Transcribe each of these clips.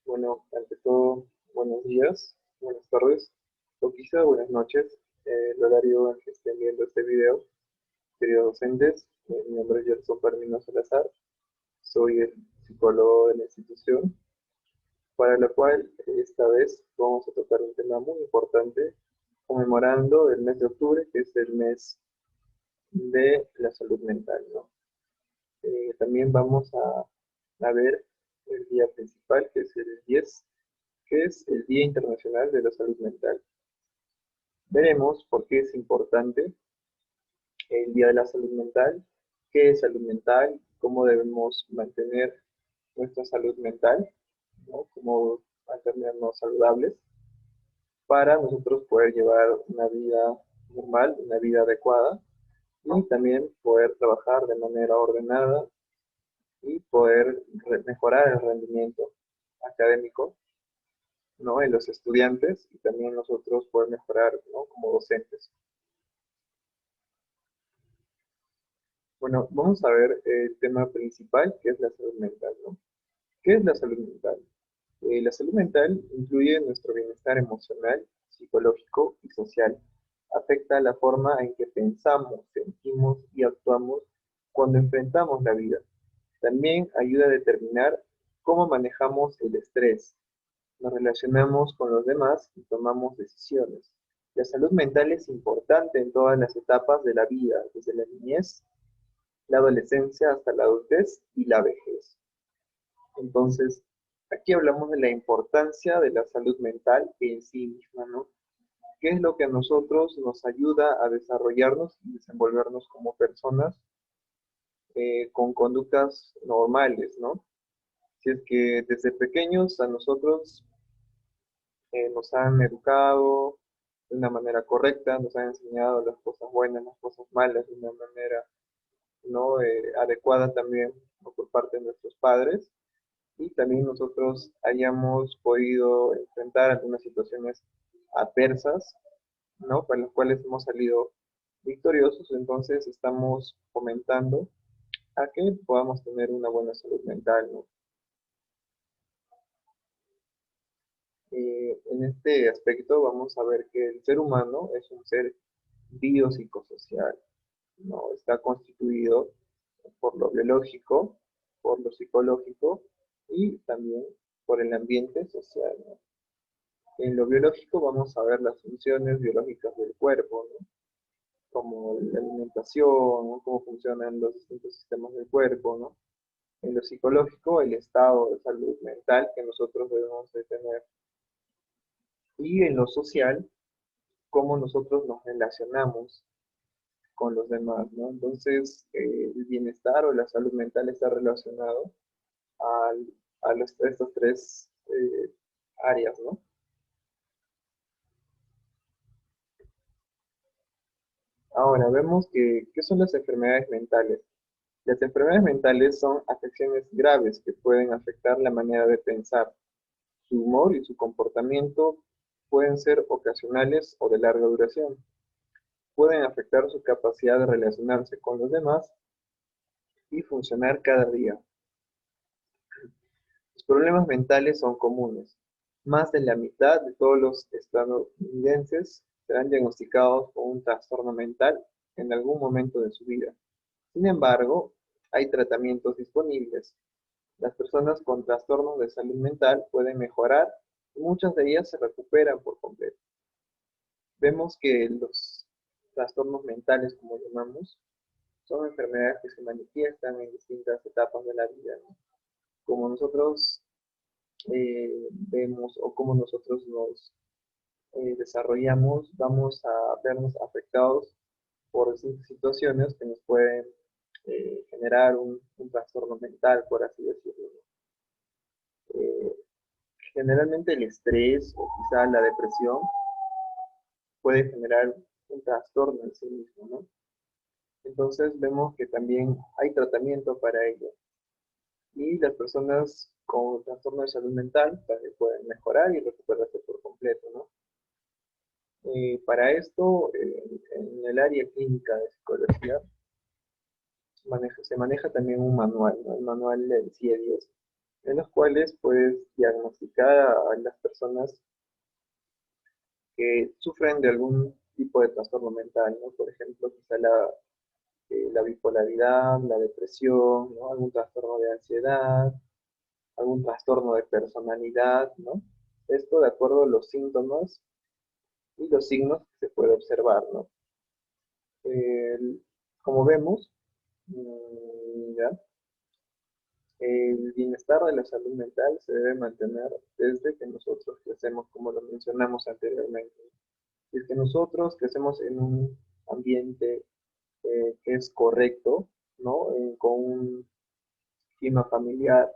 Bueno, ante todo, buenos días, buenas tardes, o quizá buenas noches, el horario en que estén viendo este video. Queridos docentes, mi nombre es Gerson Palomino Salazar, soy el psicólogo de la institución, para la cual esta vez vamos a tocar un tema muy importante, conmemorando el mes de octubre, que es el mes de la salud mental, ¿no? También vamos a ver el día principal, que es el 10, que es el Día Internacional de la Salud Mental. Veremos por qué es importante el Día de la Salud Mental, qué es salud mental, cómo debemos mantener nuestra salud mental, ¿no? Cómo mantenernos saludables para nosotros poder llevar una vida normal, una vida adecuada y también poder trabajar de manera ordenada y poder mejorar el rendimiento académico, ¿no? En los estudiantes y también nosotros poder mejorar, ¿no? Como docentes. Bueno, vamos a ver el tema principal, que es la salud mental, ¿no? ¿Qué es la salud mental? La salud mental incluye nuestro bienestar emocional, psicológico y social. Afecta la forma en que pensamos, sentimos y actuamos cuando enfrentamos la vida. También ayuda a determinar cómo manejamos el estrés, nos relacionamos con los demás y tomamos decisiones. La salud mental es importante en todas las etapas de la vida, desde la niñez, la adolescencia hasta la adultez y la vejez. Entonces, aquí hablamos de la importancia de la salud mental en sí misma, ¿no? ¿Qué es lo que a nosotros nos ayuda a desarrollarnos y desenvolvernos como personas con conductas normales, ¿no? Si es que desde pequeños a nosotros nos han educado de una manera correcta, nos han enseñado las cosas buenas, las cosas malas de una manera no adecuada también, ¿no? Por parte de nuestros padres, y también nosotros hayamos podido enfrentar algunas situaciones adversas, ¿no? Para las cuales hemos salido victoriosos. Entonces estamos fomentando a que podamos tener una buena salud mental, ¿no? En este aspecto vamos a ver que el ser humano es un ser biopsicosocial, ¿no? Está constituido por lo biológico, por lo psicológico y también por el ambiente social, ¿no? En lo biológico vamos a ver las funciones biológicas del cuerpo, ¿no? Como la alimentación, ¿no? Cómo funcionan los distintos sistemas del cuerpo, ¿no? En lo psicológico, el estado de salud mental que nosotros debemos de tener. Y en lo social, cómo nosotros nos relacionamos con los demás, ¿no? Entonces, el bienestar o la salud mental está relacionado al- a estas tres áreas, ¿no? Ahora, vemos que, ¿qué son las enfermedades mentales? Las enfermedades mentales son afecciones graves que pueden afectar la manera de pensar. Su humor y su comportamiento pueden ser ocasionales o de larga duración. Pueden afectar su capacidad de relacionarse con los demás y funcionar cada día. Los problemas mentales son comunes. Más de la mitad de todos los estadounidenses serán diagnosticados con un trastorno mental en algún momento de su vida. Sin embargo, hay tratamientos disponibles. Las personas con trastornos de salud mental pueden mejorar y muchas de ellas se recuperan por completo. Vemos que los trastornos mentales, como llamamos, son enfermedades que se manifiestan en distintas etapas de la vida, ¿no? Como nosotros vemos o como nosotros nos desarrollamos, vamos a vernos afectados por distintas situaciones que nos pueden generar un trastorno mental, por así decirlo, ¿no? Eh, Generalmente el estrés o quizá la depresión puede generar un trastorno en sí mismo, ¿no? Entonces vemos que también hay tratamiento para ello. Y las personas con trastorno de salud mental también pueden mejorar y recuperarse por completo, ¿no? Para esto, en el área clínica de psicología, se maneja también un manual, ¿no? El manual del CIE-10, en los cuales puedes diagnosticar a las personas que sufren de algún tipo de trastorno mental, ¿no? Por ejemplo, quizá la bipolaridad, la depresión, ¿no? Algún trastorno de ansiedad, algún trastorno de personalidad, ¿no? Esto de acuerdo a los síntomas y los signos que se puede observar, ¿no? El- Como vemos, ¿ya? El bienestar de la salud mental se debe mantener desde que nosotros crecemos, como lo mencionamos anteriormente. Si es que nosotros crecemos en un ambiente que es correcto, ¿no? Con un clima familiar,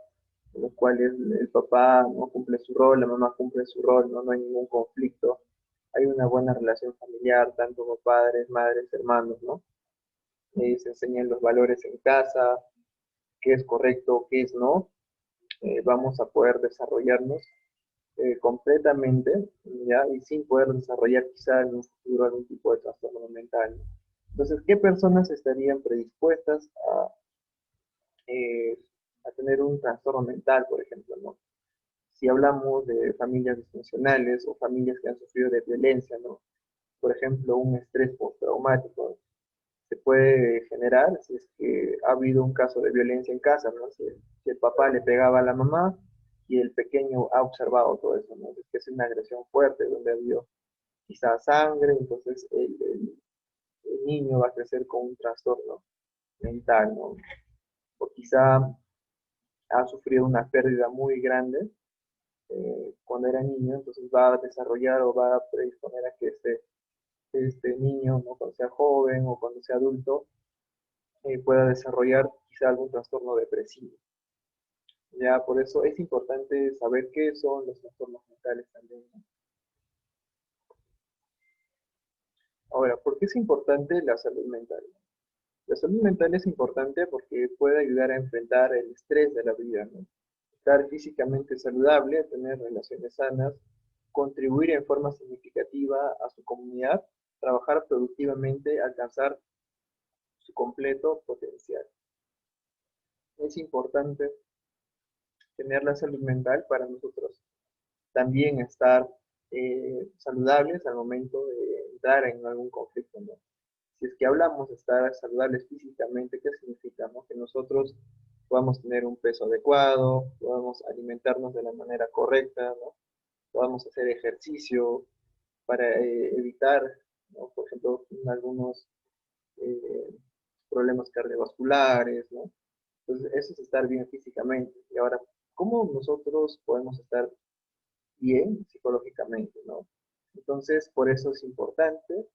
en los cuales el papá no cumple su rol, la mamá cumple su rol, ¿no? No hay ningún conflicto, hay una buena relación familiar, tanto con padres, madres, hermanos, ¿no? Se enseñan los valores en casa, qué es correcto, qué es no, vamos a poder desarrollarnos completamente, ¿ya? Y sin poder desarrollar quizá en un futuro algún tipo de trastorno mental, ¿no? Entonces, ¿qué personas estarían predispuestas eh, a tener un trastorno mental, por ejemplo, ¿no? Si hablamos de familias disfuncionales o familias que han sufrido de violencia, ¿no? Por ejemplo, un estrés postraumático se puede generar si es que ha habido un caso de violencia en casa, ¿no? Si el papá le pegaba a la mamá y el pequeño ha observado todo eso, ¿no? Es que es una agresión fuerte donde ha habido quizá sangre, entonces el niño va a crecer con un trastorno mental, ¿no? O quizá ha sufrido una pérdida muy grande cuando era niño, entonces va a desarrollar o va a predisponer a que este niño, ¿no? Cuando sea joven o cuando sea adulto, pueda desarrollar quizá algún trastorno depresivo. Ya, por eso es importante saber qué son los trastornos mentales también, ¿no? Ahora, ¿por qué es importante la salud mental? La salud mental es importante porque puede ayudar a enfrentar el estrés de la vida, ¿no? Estar físicamente saludable, tener relaciones sanas, contribuir en forma significativa a su comunidad, trabajar productivamente, alcanzar su completo potencial. Es importante tener la salud mental para nosotros también estar saludables al momento de entrar en algún conflicto, ¿no? Si es que hablamos de estar saludables físicamente, ¿qué significa, no? Que nosotros podamos tener un peso adecuado, podamos alimentarnos de la manera correcta, ¿no? Podamos hacer ejercicio para evitar, ¿no? Por ejemplo, algunos eh, problemas cardiovasculares, ¿no? Entonces, eso es estar bien físicamente. Y ahora, ¿cómo nosotros podemos estar bien psicológicamente, ¿no? Entonces, por eso es importante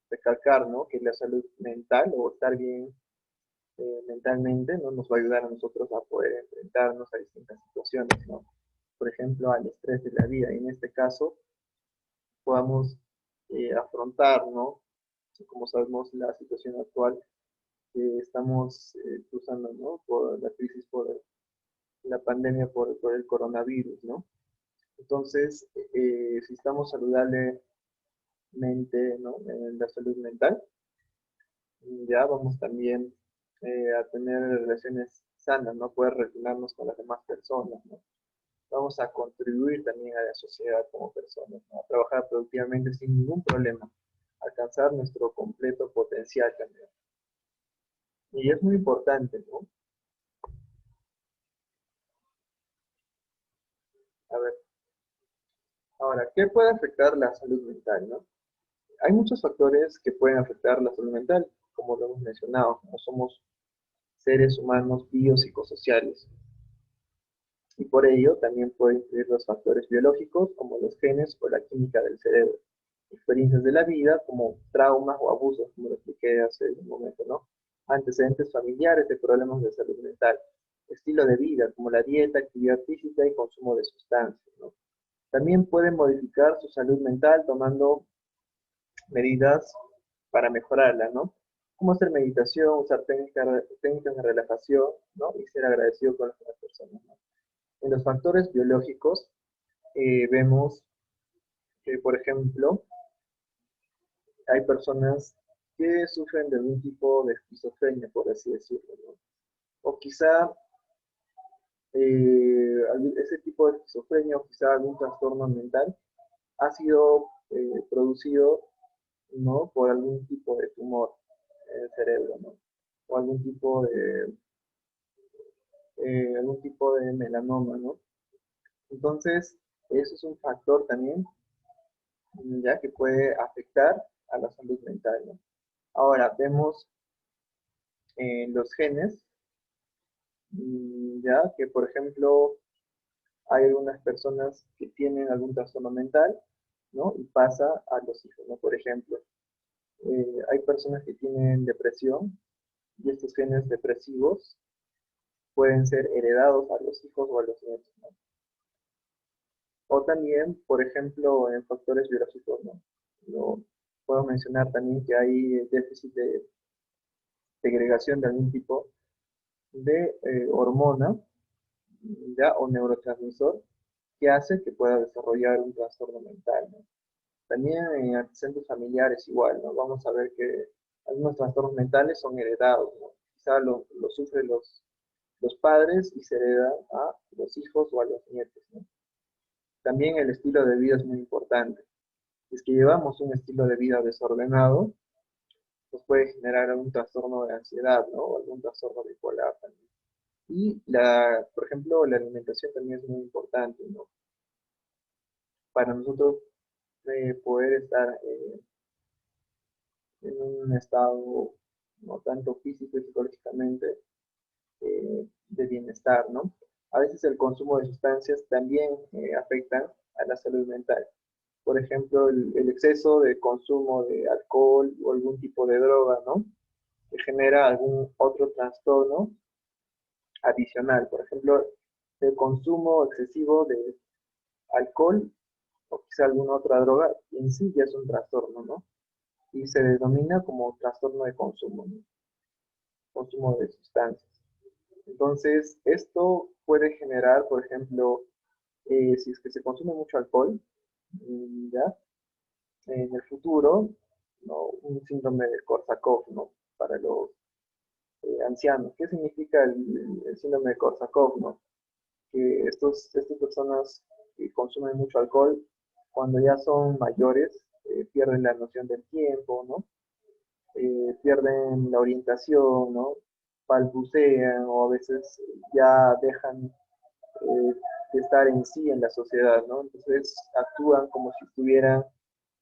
recalcar, ¿no? Que la salud mental o estar bien mentalmente, ¿no? Nos va a ayudar a nosotros a poder enfrentarnos a distintas situaciones, ¿no? Por ejemplo, al estrés de la vida. Y en este caso, podamos afrontar, ¿no? Como sabemos, la situación actual que estamos cruzando, ¿no? Por la crisis, por la pandemia, por el coronavirus, ¿no? Entonces, si estamos saludablemente, ¿no? En la salud mental, ya vamos también a tener relaciones sanas, ¿no? Poder relacionarnos con las demás personas, ¿no? Vamos a contribuir también a la sociedad como personas, ¿no? A trabajar productivamente sin ningún problema, alcanzar nuestro completo potencial también. Y es muy importante, ¿no? A ver, ahora, ¿qué puede afectar la salud mental, no? Hay muchos factores que pueden afectar la salud mental, como lo hemos mencionado, como somos seres humanos biopsicosociales. Y por ello también puede incluir los factores biológicos, como los genes o la química del cerebro. Experiencias de la vida, como traumas o abusos, como lo expliqué hace un momento, ¿no? Antecedentes familiares de problemas de salud mental. Estilo de vida, como la dieta, actividad física y consumo de sustancias, ¿no? También pueden modificar su salud mental tomando medidas para mejorarla, ¿no? Como hacer meditación, usar técnicas de relajación, ¿no? Y ser agradecido con las otras personas, ¿no? En los factores biológicos vemos que, por ejemplo, hay personas que sufren de algún tipo de esquizofrenia, por así decirlo, ¿no? O quizá ese tipo de esquizofrenia o quizá algún trastorno mental ha sido producido, ¿no?, por algún tipo de tumor en el cerebro, ¿no? O algún tipo de melanoma, ¿no? Entonces, eso es un factor también, ya que puede afectar a la salud mental, ¿no? Ahora, vemos los genes, ya que, por ejemplo, hay algunas personas que tienen algún trastorno mental, ¿no? Y pasa a los hijos, ¿no? Por ejemplo, hay personas que tienen depresión y estos genes depresivos pueden ser heredados a los hijos o a los nietos, ¿no? O también, por ejemplo, en factores biológicos, ¿no? Lo- Puedo mencionar también que hay déficit de segregación de algún tipo de hormona, ¿ya? O neurotransmisor que hace que pueda desarrollar un trastorno mental, ¿no? También en antecedentes familiares igual, ¿no? Vamos a ver que algunos trastornos mentales son heredados, ¿no? Quizá lo sufren los padres y se hereda a los hijos o a los nietos, ¿no? También el estilo de vida es muy importante. Si es que llevamos un estilo de vida desordenado, pues puede generar algún trastorno de ansiedad, ¿no? O algún trastorno bipolar también. Y por ejemplo, la alimentación también es muy importante, ¿no? Para nosotros poder estar en un estado no tanto físico y psicológicamente de bienestar, ¿no? A veces el consumo de sustancias también afecta a la salud mental. Por ejemplo, el exceso de consumo de alcohol o algún tipo de droga, ¿no? Que genera algún otro trastorno adicional. Por ejemplo, el consumo excesivo de alcohol o quizá alguna otra droga en sí ya es un trastorno, ¿no? Y se denomina como trastorno de consumo, ¿no? Consumo de sustancias. Entonces, esto puede generar, por ejemplo, si es que se consume mucho alcohol, ¿ya? En el futuro, ¿no? Un síndrome de Korsakoff, ¿no? Para los ancianos. ¿Qué significa el síndrome de Korsakoff, no? Que estas personas que consumen mucho alcohol, cuando ya son mayores, pierden la noción del tiempo, ¿no? Pierden la orientación, ¿no? Balbucean o a veces ya dejan de estar en sí en la sociedad, ¿no? Entonces actúan como si estuvieran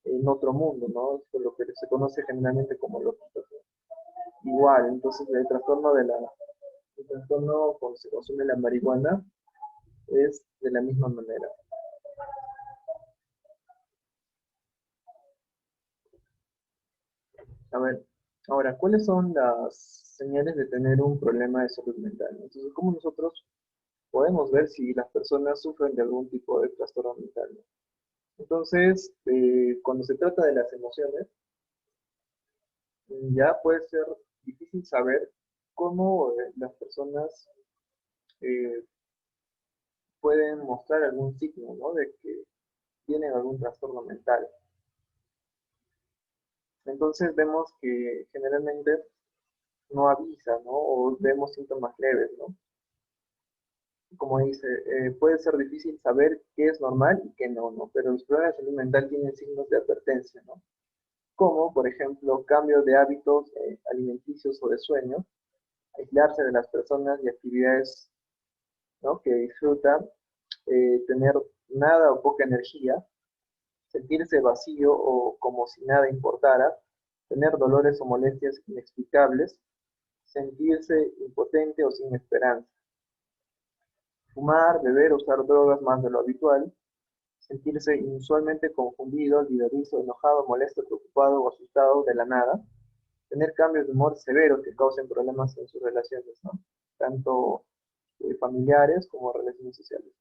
en otro mundo, ¿no? Es lo que se conoce generalmente como loquitos, ¿no? Igual, entonces el trastorno cuando se consume la marihuana es de la misma manera. A ver, ahora, ¿cuáles son las señales de tener un problema de salud mental? Entonces, ¿cómo nosotros podemos ver si las personas sufren de algún tipo de trastorno mental? Entonces, cuando se trata de las emociones, ya puede ser difícil saber cómo las personas eh, pueden mostrar algún signo, ¿no? De que tienen algún trastorno mental. Entonces vemos que generalmente no avisa, ¿no? O vemos síntomas leves, ¿no? Como dice, puede ser difícil saber qué es normal y qué no, ¿no? Pero los problemas de salud mental tienen signos de advertencia, ¿no? Como, por ejemplo, cambios de hábitos alimenticios o de sueño, aislarse de las personas y actividades, ¿no?, que disfrutan, tener nada o poca energía, sentirse vacío o como si nada importara, tener dolores o molestias inexplicables, sentirse impotente o sin esperanza, fumar, beber o usar drogas más de lo habitual, sentirse inusualmente confundido, olvidadizo, enojado, molesto, preocupado o asustado de la nada, tener cambios de humor severos que causen problemas en sus relaciones, ¿no? Tanto familiares como relaciones sociales.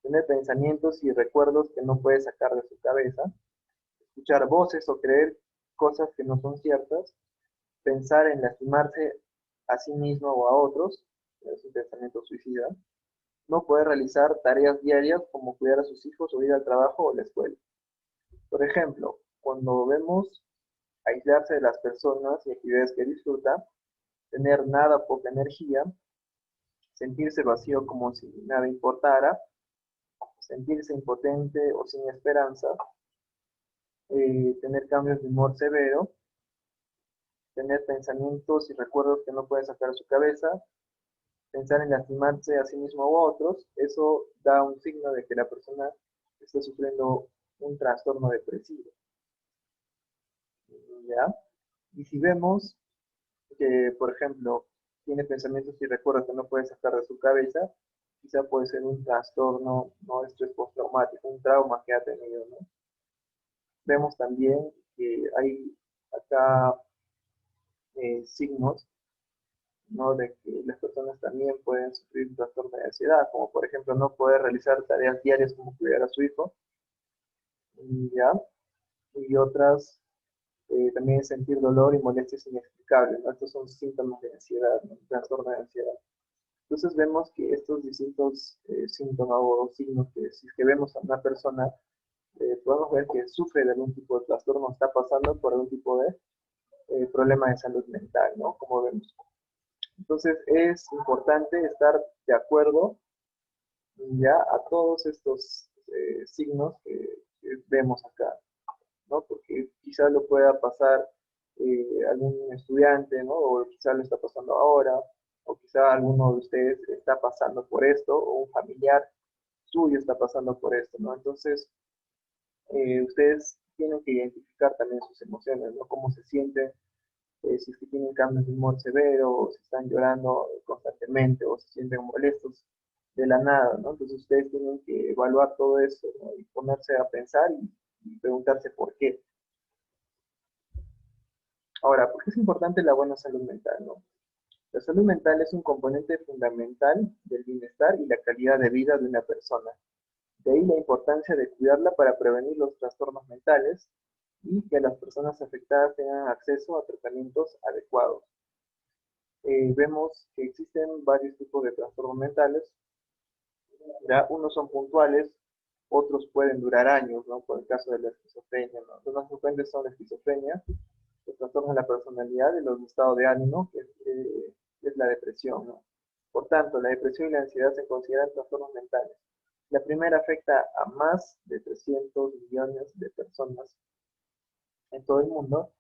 Tener pensamientos y recuerdos que no puede sacar de su cabeza, escuchar voces o creer cosas que no son ciertas, pensar en lastimarse a sí mismo o a otros, es un pensamiento suicida, no poder realizar tareas diarias como cuidar a sus hijos o ir al trabajo o la escuela. Por ejemplo, cuando vemos aislarse de las personas y actividades que disfruta, tener nada o poca energía, sentirse vacío como si nada importara, sentirse impotente o sin esperanza, tener cambios de humor severo, tener pensamientos y recuerdos que no puede sacar de su cabeza, pensar en lastimarse a sí mismo u otros. Eso da un signo de que la persona está sufriendo un trastorno depresivo, ¿ya? Y si vemos que, por ejemplo, tiene pensamientos y recuerdos que no puede sacar de su cabeza, quizá puede ser un trastorno, ¿no? Estrés postraumático, un trauma que ha tenido, ¿no? Vemos también que hay acá signos, ¿no? De que las personas también pueden sufrir trastorno de ansiedad, como por ejemplo no poder realizar tareas diarias como cuidar a su hijo, ¿ya? Y otras, también sentir dolor y molestias inexplicables, ¿no? Estos son síntomas de ansiedad, ¿no? Trastorno de ansiedad. Entonces vemos que estos distintos síntomas o signos que si es que vemos a una persona, podemos ver que sufre de algún tipo de trastorno, está pasando por algún tipo de problema de salud mental, ¿no? Como vemos. Entonces es importante estar de acuerdo ya a todos estos signos que vemos acá, ¿no? Porque quizás lo pueda pasar algún estudiante, ¿no? O quizás lo está pasando ahora, o quizá alguno de ustedes está pasando por esto, o un familiar suyo está pasando por esto, ¿no? Entonces, ustedes tienen que identificar también sus emociones, ¿no? Cómo se sienten, si es que tienen cambios de humor severo, o si están llorando constantemente, o se sienten molestos de la nada, ¿no? Entonces ustedes tienen que evaluar todo eso, ¿no? Y ponerse a pensar y preguntarse por qué. Ahora, ¿por qué es importante la buena salud mental, no? La salud mental es un componente fundamental del bienestar y la calidad de vida de una persona. De ahí la importancia de cuidarla para prevenir los trastornos mentales y que las personas afectadas tengan acceso a tratamientos adecuados. Vemos que existen varios tipos de trastornos mentales. Ya unos son puntuales, otros pueden durar años, ¿no? Por el caso de la esquizofrenia, ¿no? Los más frecuentes son la esquizofrenia, los trastornos de la personalidad y los estados de ánimo, es la depresión, ¿no? Por tanto, la depresión y la ansiedad se consideran trastornos mentales. La primera afecta a más de 300 millones de personas en todo el mundo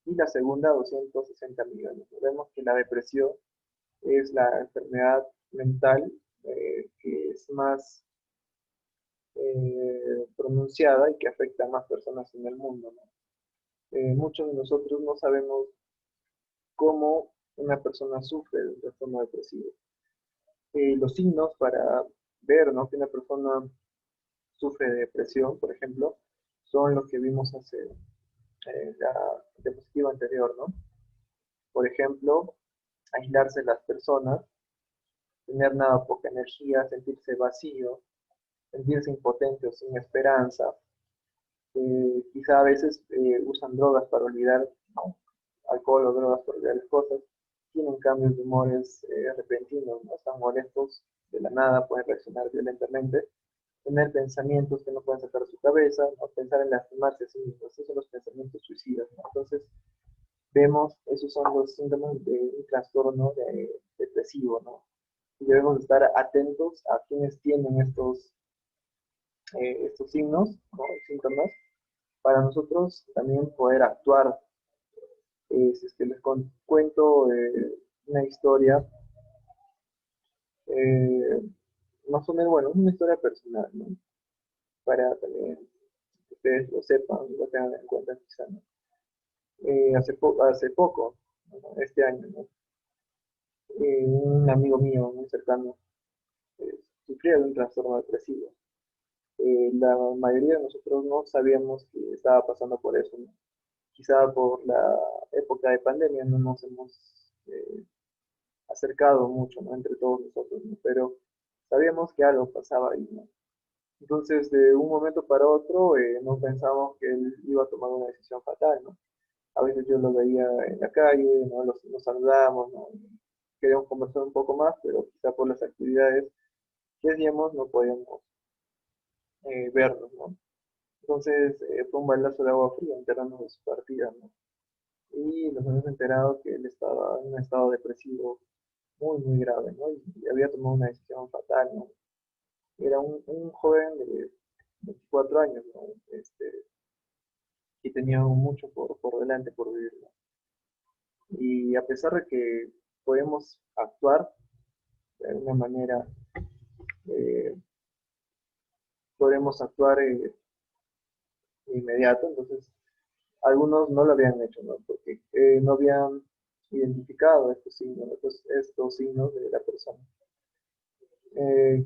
y la segunda a 260 millones. Vemos que la depresión es la enfermedad mental que es más pronunciada y que afecta a más personas en el mundo, ¿no? Muchos de nosotros no sabemos cómo una persona sufre de un trastorno depresivo. Los signos para ver, ¿no? Que una persona sufre de depresión, por ejemplo, son los que vimos hace la diapositiva anterior, ¿no? Por ejemplo, aislarse de las personas, tener nada poca energía, sentirse vacío, sentirse impotente o sin esperanza. Quizá a veces usan drogas para olvidar, ¿no? Alcohol o drogas para olvidar las cosas. Tienen cambios de humores repentinos, ¿no? Están molestos de la nada, pueden reaccionar violentamente, tener pensamientos que no pueden sacar de su cabeza, ¿no? Pensar en lastimarse a sí mismos. Esos son los pensamientos suicidas, ¿no? Entonces, vemos, esos son los síntomas de un trastorno depresivo, ¿no? Y debemos estar atentos a quienes tienen estos signos, ¿no? Síntomas, para nosotros también poder actuar. Si es que les cuento una historia, eh, más o menos, bueno, es una historia personal, ¿no? Para también que ustedes lo sepan y lo tengan en cuenta quizá, ¿no? Hace poco, ¿no? Este año, ¿no? Un amigo mío muy cercano sufría de un trastorno depresivo. La mayoría de nosotros no sabíamos que estaba pasando por eso, ¿no? Quizá por la época de pandemia no nos hemos acercado mucho, ¿no? Entre todos nosotros, ¿no? Pero sabíamos que algo pasaba ahí, ¿no? Entonces, de un momento para otro, no pensamos que él iba a tomar una decisión fatal, ¿no? A veces yo lo veía en la calle, ¿no? Nos saludábamos, ¿no? Queríamos conversar un poco más, pero quizá por las actividades que hacíamos no podíamos vernos, ¿no? Entonces, fue un balazo de agua fría enterarnos de su partida, ¿no? Y nos hemos enterado que él estaba en un estado depresivo muy grave, ¿no? Y había tomado una decisión fatal, ¿no? Era un joven de 24 años, ¿no? Y tenía mucho por delante por vivir, ¿no? Y a pesar de que podemos actuar de alguna manera, eh, podemos actuar inmediato, entonces algunos no lo habían hecho, ¿no? Porque no habían identificado estos signos de la persona.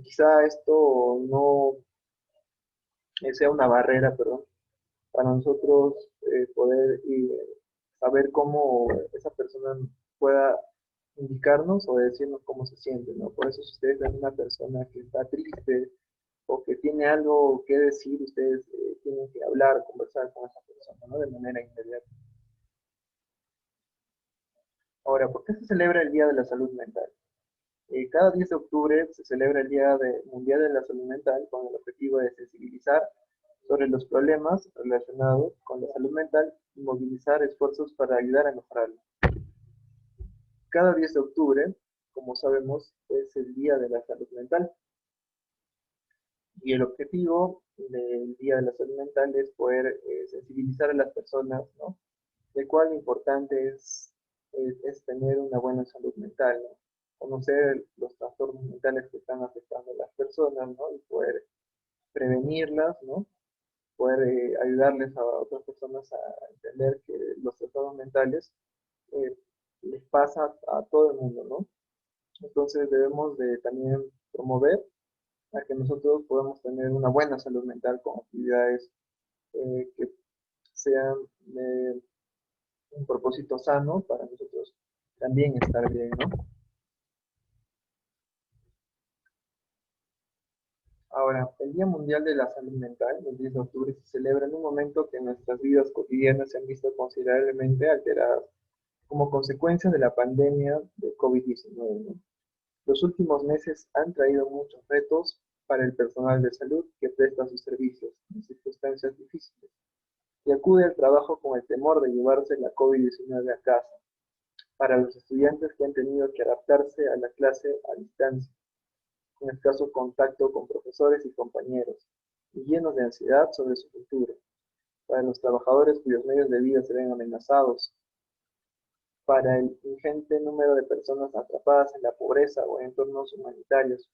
Quizá esto no sea una barrera, perdón, para nosotros poder saber cómo esa persona pueda indicarnos o decirnos cómo se siente, ¿no? Por eso si ustedes ven una persona que está triste o que tiene algo que decir, ustedes tienen que hablar, conversar con esa persona, ¿no? De manera inmediata. Ahora, ¿por qué se celebra el Día de la Salud Mental? Cada 10 de octubre se celebra el Mundial de la Salud Mental con el objetivo de sensibilizar sobre los problemas relacionados con la salud mental y movilizar esfuerzos para ayudar a mejorarla. Cada 10 de octubre, como sabemos, es el Día de la Salud Mental y el objetivo del Día de la Salud Mental es poder sensibilizar a las personas, ¿no? De cuán importante es tener una buena salud mental, ¿no? Conocer los trastornos mentales que están afectando a las personas, ¿no? Y poder prevenirlas, ¿no? Poder ayudarles a otras personas a entender que los trastornos mentales eh, les pasa a todo el mundo, ¿no? Entonces debemos de también promover a que nosotros podamos tener una buena salud mental con actividades que sean de un propósito sano para nosotros también estar bien, ¿no? Ahora, el Día Mundial de la Salud Mental, el 10 de octubre, se celebra en un momento que nuestras vidas cotidianas se han visto considerablemente alteradas como consecuencia de la pandemia de COVID-19, ¿no? Los últimos meses han traído muchos retos para el personal de salud que presta sus servicios en circunstancias difíciles y acude al trabajo con el temor de llevarse la COVID-19 a casa. Para los estudiantes que han tenido que adaptarse a la clase a distancia, con escaso contacto con profesores y compañeros, y llenos de ansiedad sobre su futuro. Para los trabajadores cuyos medios de vida se ven amenazados, para el ingente número de personas atrapadas en la pobreza o en entornos humanitarios,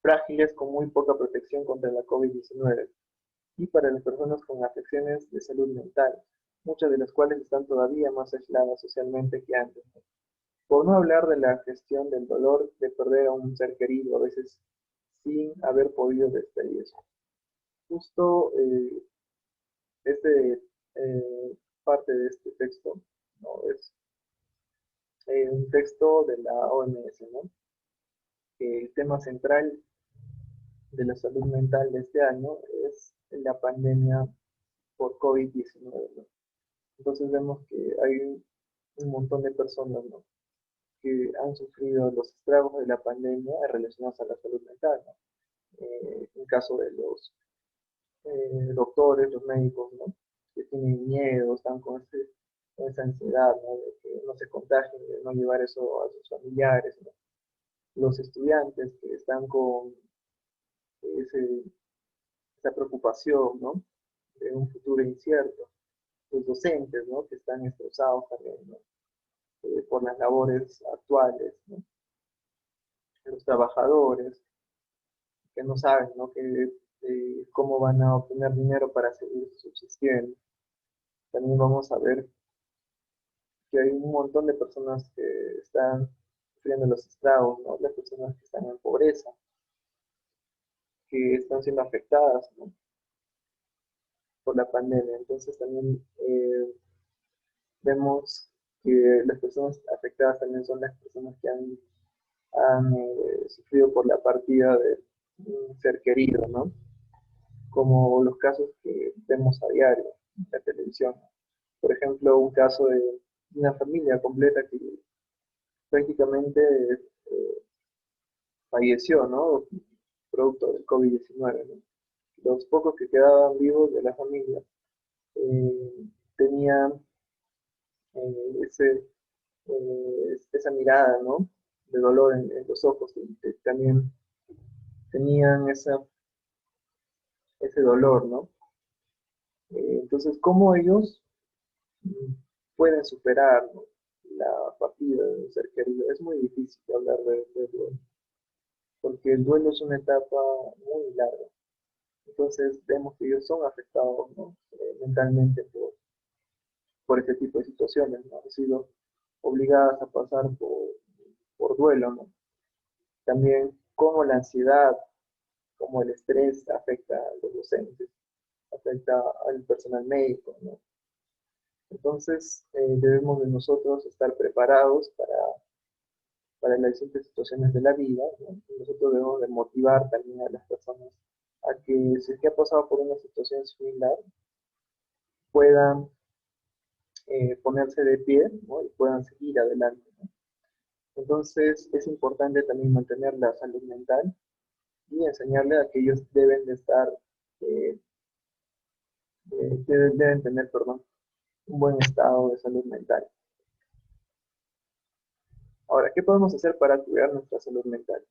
frágiles con muy poca protección contra la COVID-19, y para las personas con afecciones de salud mental, muchas de las cuales están todavía más aisladas socialmente que antes. Por no hablar de la gestión del dolor de perder a un ser querido, a veces sin haber podido despedirse. Justo este parte de este texto, ¿no? Es un texto de la OMS, ¿no? Que el tema central de la salud mental de este año es la pandemia por COVID-19, ¿no? Entonces vemos que hay un montón de personas, ¿no? Que han sufrido los estragos de la pandemia relacionados a la salud mental, ¿no? En caso de los doctores, los médicos, ¿no? Que tienen miedo, están con esa ansiedad, ¿no? De que no se contagien, de no llevar eso a sus familiares, ¿no? Los estudiantes que están con ese, esa preocupación, ¿no? De un futuro incierto. Los docentes, ¿no? Que están estresados también, ¿no? Por las labores actuales, ¿no? Los trabajadores que no saben, ¿no? Cómo van a obtener dinero para seguir subsistiendo. También vamos a ver que hay un montón de personas que están sufriendo los estragos, ¿no? Las personas que están en pobreza, que están siendo afectadas, ¿no? Por la pandemia. Entonces también vemos que las personas afectadas también son las personas que han sufrido por la partida de un ser querido, ¿no? Como los casos que vemos a diario en la televisión. Por ejemplo, un caso de una familia completa que prácticamente eh, falleció, ¿no? Producto del COVID-19, ¿no? Los pocos que quedaban vivos de la familia tenían ese esa mirada, ¿no? De dolor en los ojos, y que también tenían ese dolor, ¿no? Entonces, ¿cómo ellos mm, pueden superar, ¿no? La partida de un ser querido? Es muy difícil hablar de duelo, porque el duelo es una etapa muy larga. Entonces, vemos que ellos son afectados, ¿no? Mentalmente por este tipo de situaciones, ¿no? Han sido obligadas a pasar por duelo, ¿no? También cómo la ansiedad, cómo el estrés afecta a los docentes, afecta al personal médico, ¿no? Entonces, debemos de nosotros estar preparados para las distintas situaciones de la vida, ¿no? Y nosotros debemos de motivar también a las personas a que si es que ha pasado por una situación similar, puedan ponerse de pie, ¿no? Y puedan seguir adelante, ¿no? Entonces, es importante también mantener la salud mental y enseñarle a que ellos deben de estar, eh, deben tener, perdón, un buen estado de salud mental. Ahora, ¿qué podemos hacer para cuidar nuestra salud mental?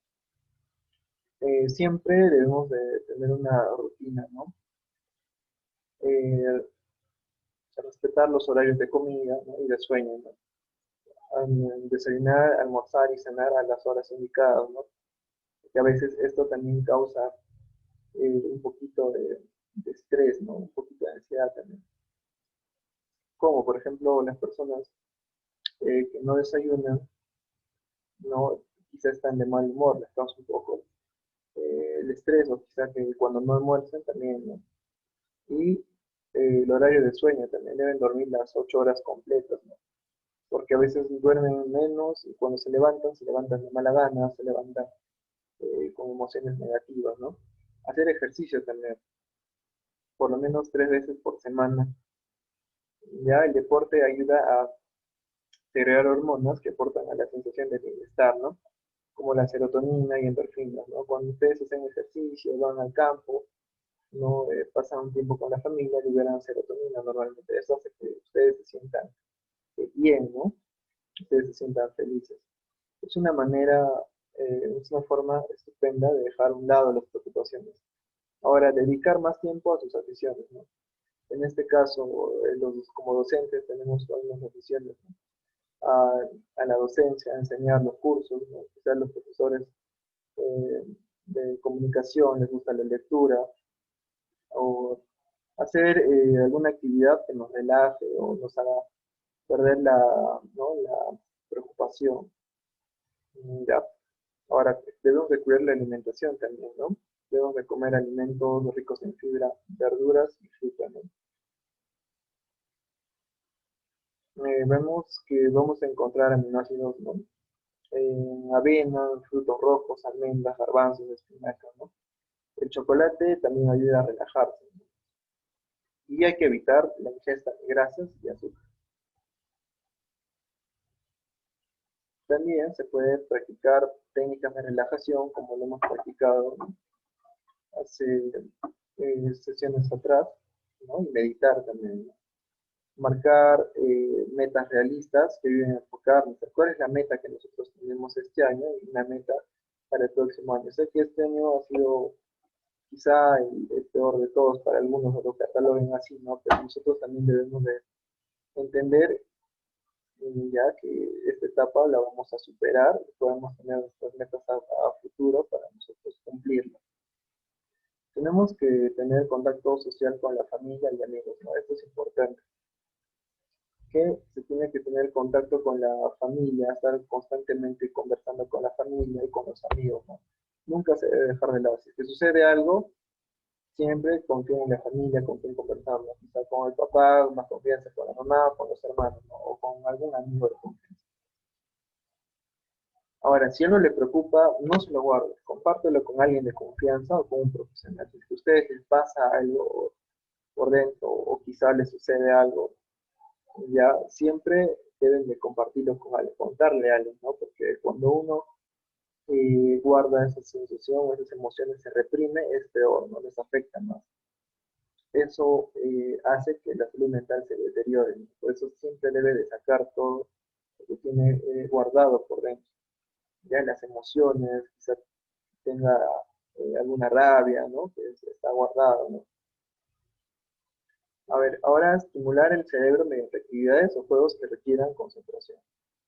Siempre debemos de tener una rutina, ¿no? Eh, Respetar los horarios de comida, ¿no? Y de sueño, ¿no? Desayunar, almorzar y cenar a las horas indicadas, ¿no? Porque a veces esto también causa un poquito de estrés, ¿no? Un poquito de ansiedad también. Como por ejemplo las personas que no desayunan, ¿no? Quizás están de mal humor, les causa un poco el estrés, o quizás que cuando no almuerzan también, ¿no? Y el horario de sueño también, deben dormir las 8 horas completas, ¿no? Porque a veces duermen menos y cuando se levantan de mala gana, se levantan con emociones negativas, ¿no? Hacer ejercicio también, por lo menos 3 veces por semana. Ya el deporte ayuda a segregar hormonas que aportan a la sensación de bienestar, ¿no? Como la serotonina y endorfinas, ¿no? Cuando ustedes hacen ejercicio, van al campo, no pasan un tiempo con la familia, liberan serotonina normalmente. Eso hace que ustedes se sientan bien, ¿no? Ustedes se sientan felices. Es una manera, es una forma estupenda de dejar a un lado las preocupaciones. Ahora, dedicar más tiempo a sus aficiones, ¿no? En este caso, como docentes tenemos algunas aficiones, ¿no? A la docencia, a enseñar los cursos, ¿no? Quizás los profesores eh, de comunicación les gusta la lectura, o hacer alguna actividad que nos relaje o nos haga perder ¿no? la preocupación. Ya. Ahora, debemos de cuidar la alimentación también, ¿no? Debemos de comer alimentos ricos en fibra, verduras y fruta, ¿no? Vemos que vamos a encontrar aminoácidos, ¿no? En avena, frutos rojos, almendras, garbanzos, espinacas, ¿no? El chocolate también ayuda a relajarse, ¿no? Y hay que evitar la ingesta de grasas y azúcar. También se puede practicar técnicas de relajación, como lo hemos practicado, ¿no? Hace sesiones atrás, ¿no? Y meditar también, ¿no? Marcar metas realistas que ayuden a enfocarnos. ¿Cuál es la meta que nosotros tenemos este año y una meta para el próximo año? Sé que este año ha sido quizá el peor de todos, para algunos lo cataloguen así, ¿no? Pero nosotros también debemos de entender ya que esta etapa la vamos a superar y podemos tener nuestras metas a futuro para nosotros cumplirlas. Tenemos que tener contacto social con la familia y amigos, ¿no? Esto es importante. Que se tiene que tener contacto con la familia, estar constantemente conversando con la familia y con los amigos, ¿no? Nunca se debe dejar de lado. Si es que sucede algo, siempre confía en la familia, con quien conversar, ¿no? Quizá con el papá, más confianza con la mamá, con los hermanos, ¿no? O con algún amigo de confianza. Ahora, si a uno le preocupa, no se lo guarde, compártelo con alguien de confianza o con un profesional. Si es que a ustedes les pasa algo por dentro o quizá les sucede algo, ya siempre deben de compartirlo con alguien, contarle a alguien, ¿no? Porque cuando uno guarda esa sensación o esas emociones, se reprime, es peor, ¿no? Les afecta más. Eso hace que la salud mental se deteriore, ¿no? Por eso siempre debe de sacar todo que tiene guardado por dentro, ya las emociones, quizás tenga alguna rabia, ¿no? Que está guardado, ¿no? A ver, ahora estimular el cerebro mediante actividades o juegos que requieran concentración.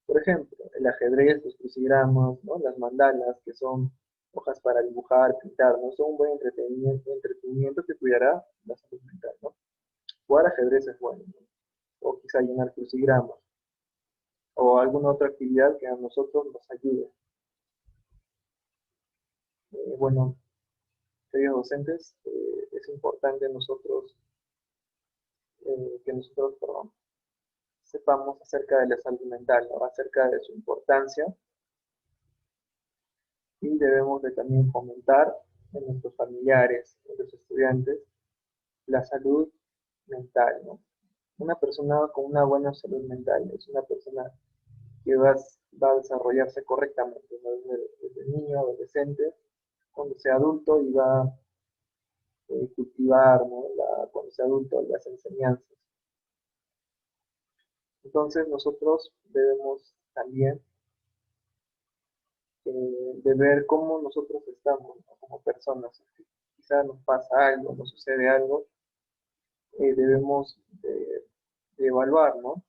Por ejemplo, el ajedrez, los crucigramas, ¿no? Las mandalas, que son hojas para dibujar, pintar, ¿no? Son un buen entretenimiento que cuidará la salud mental, ¿no? Jugar ajedrez es bueno, ¿no? O quizá llenar crucigramas, o alguna otra actividad que a nosotros nos ayude. Bueno, queridos docentes, es importante que nosotros, perdón, sepamos acerca de la salud mental, ¿no? Acerca de su importancia, y debemos de también fomentar en nuestros familiares, en los estudiantes, la salud mental, ¿no? Una persona con una buena salud mental es una persona que va a desarrollarse correctamente, ¿no? Desde niño, adolescente, cuando sea adulto y va a cultivar, ¿no? Cuando sea adulto las enseñanzas. Entonces nosotros debemos también de ver cómo nosotros estamos, ¿no? Como personas. Quizá nos pasa algo, nos sucede algo, debemos de evaluar, ¿no?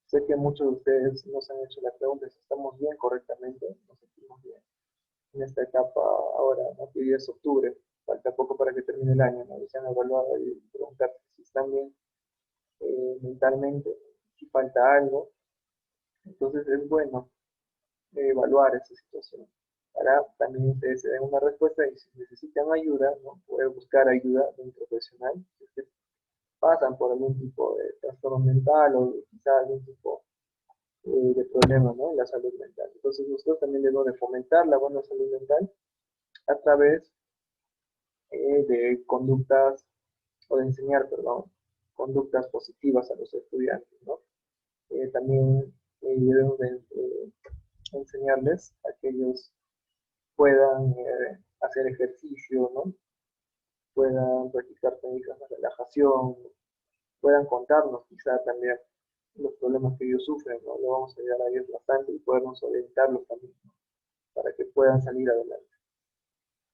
Sé que muchos de ustedes nos han hecho la pregunta si estamos bien correctamente, nos sentimos bien en esta etapa ahora, ¿no? Que hoy es octubre, falta poco para que termine el año, ¿no? Y se han evaluado y preguntar si están bien mentalmente, si falta algo. Entonces es bueno evaluar esa situación para también ustedes se den una respuesta y si necesitan ayuda, ¿no? Pueden buscar ayuda de un profesional, si es que pasan por algún tipo de trastorno mental o quizá algún tipo de problema, ¿no? En la salud mental. Entonces nosotros también debemos de fomentar la buena salud mental a través de conductas, o de enseñar, perdón, conductas positivas a los estudiantes, ¿no? También debemos de enseñarles a que ellos puedan hacer ejercicio, ¿no? Puedan practicar técnicas de relajación, puedan contarnos quizá también los problemas que ellos sufren, ¿no? Lo vamos a ayudar a ellos bastante y podernos orientarlos también, ¿no? Para que puedan salir adelante.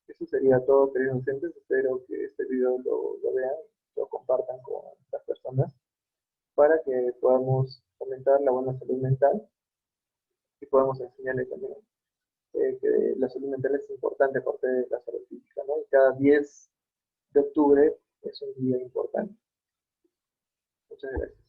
Eso sería todo, queridos docentes. Espero que este video lo vean, lo compartan con las personas para que podamos fomentar la buena salud mental y podamos enseñarles también que la salud mental es importante aparte de la salud física, ¿no? Y cada 10 de octubre es un día importante. Muchas gracias.